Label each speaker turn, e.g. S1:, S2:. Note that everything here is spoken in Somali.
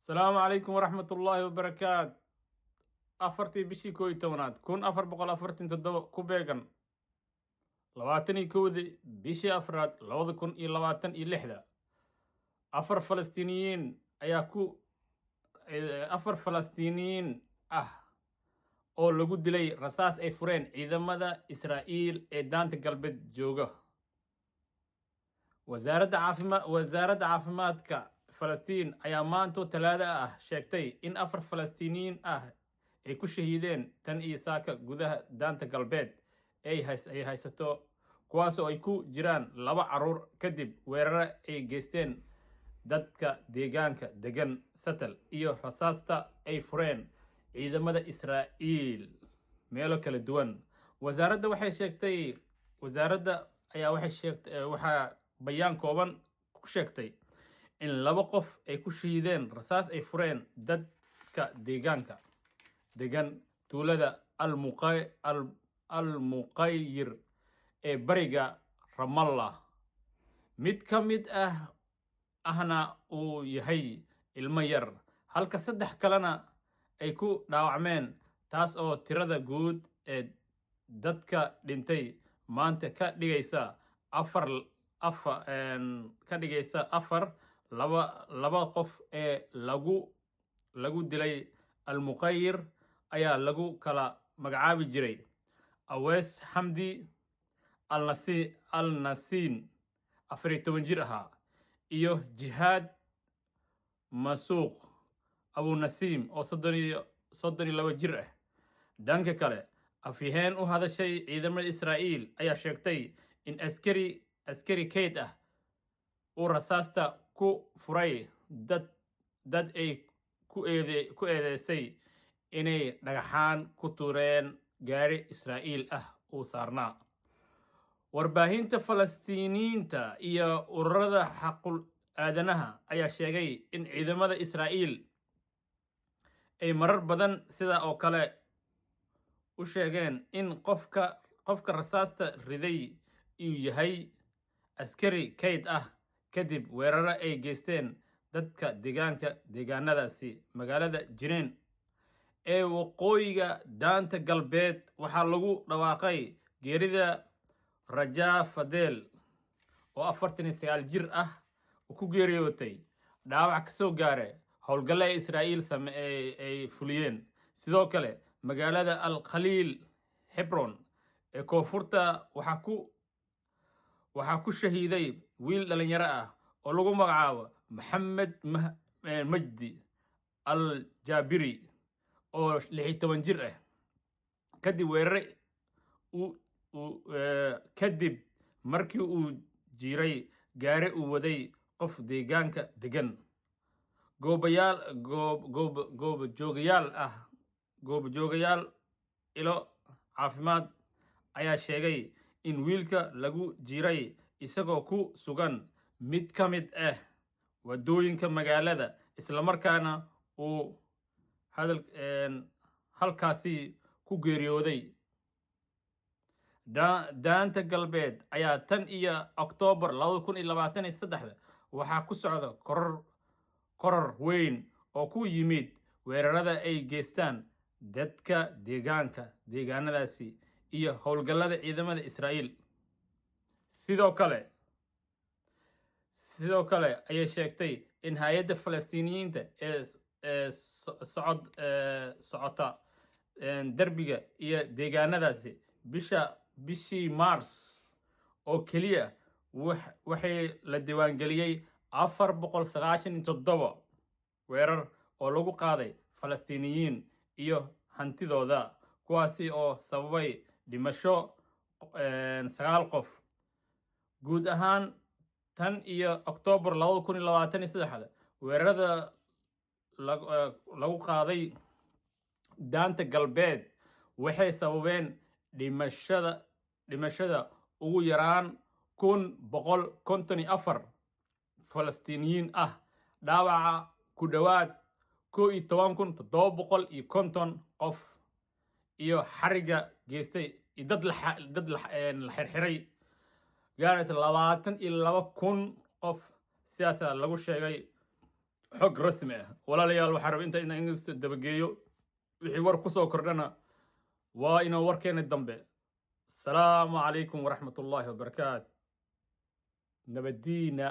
S1: السلام عليكم ورحمة الله وبركاته. أفرتي بشي كوي تونات كون أفر بقول أفرتين تدو كوبيغن لواتني كودي بشي أفراد لوض كون إي لواتن إي لحدة أفر فلسطينيين أياكو أفر فلسطينيين oo lagu dilay rasaas ay fureen ciidamada Israa'iil ee daanta galbeed jooga. wasaaradda caafimaadka Falastiin ayaa maanta Talaada sheegtay in afar Falastiiniyiin ay ku shahiideen tan iyo saaka gudaha daanta galbeed ay haysato, kuwaasoo ay ku jiraan 2 carruur kadib weeraro ay geysteen dadka deegaanka degan Satel iyo rasaasta ay fureen ciidamada Israa'iil meelo kala duwan. Wasaaradda waxay sheegtay bayaan kooban ku sheegtay in 2 qof ay ku shahiideen rasaas ay fureen dadka deegaanka degan tuulada al-Muqayir ee bariga Ramallah. Mid ka mid ahna uu yahay ilmo yar, halka 3 kalena ay ku dhaawacmeen, taas oo tirada guud ee dadka dhintay maanta ka dhigaysa 4. Laba qof ee lagu dilay al-Muqayir ayaa lagu kala magacaabi jiray Awees Hamdi al-Nasiin 14 jir ahaa iyo Jihaad Masuuq Abu Nasiim oo 32 jir ah. Dhanka kale, afhayeen u hadashay ciidamada Israa'iil ayaa sheegtay in askari kayd uu rasaasta ku furay dad ay ku eedeysay inay dhagaxaan ku tuureen gaari Israa'iil uu saarnaa. Warbaahinta Falastiiniyiinta iyo ururada xaqul aadanaha ayaa sheegay in ciidamada Israa'iil ay marar badan sida oo kale u sheegeen in qofka rasaasta riday uu yahay askari kayd kadib weeraro ay geysteen dadka deegaanadaasi. Magaalada Jenin ee waqooyiga daanta galbeed waxaa lagu dhawaaqay geerida Rajaa Fadel oo 49 jir oo ku geeriyootay dhaawac ka soo gaaray howlgalla ay Israa'iil ay fuliyeen. Sidoo kale, magaalada Al-Khaliil Hebron ee koonfurta waxaa ku shahiiday wiil dhalinyaro oo lagu magacaabo Maxamed Majdi Al-Jabiri oo 16 jir kadib markii uu jiray gaari uu waday qof deegaanka degan. Goobjoogayaal ilo caafimaad ayaa sheegay in wiilka lagu jiray isagoo ku sugan mid ka mid wadooyinka magaalada, isla markaana uu halkaasi ku geeriyooday. Daanta galbeed ayaa tan iyo Oktoobar 2023 waxaa ku socda koror weyn oo ku yimid weerarada ay geystaan dadka deegaanadaasi iyo howlgallada ciidamada Israa'iil. Sidoo kale ayay sheegtay in hay'adda Falastiiniyiinta ee socota darbiga iyo deegaanadaasi bishii Maars oo keliya waxay la diiwaangeliyay 497 weerar oo lagu qaaday Falastiiniyiin iyo hantidooda, kuwaasi oo sababay dhimasho 9 qof. Guud ahaan, tan iyo Oktoobar 2023, weerarada lagu qaaday daanta galbeed waxay sababeen dhimashada ugu yaraan 1,154 Falastiiniyiin dhaawaca ku dhowaad 11,750 qof, iyo xariga geystay dad la xirxiray gaaraysa 22,000 qof. Sidaas lagu sheegay xog rasmi ah walaalayaal waxaan rabaa inta inaan ingiriis dabageeyo wixii war ku soo kordhana waa inuu warkeena dambe asalaamu calaykum waraxmatullaahi wabarakaatu nabadiina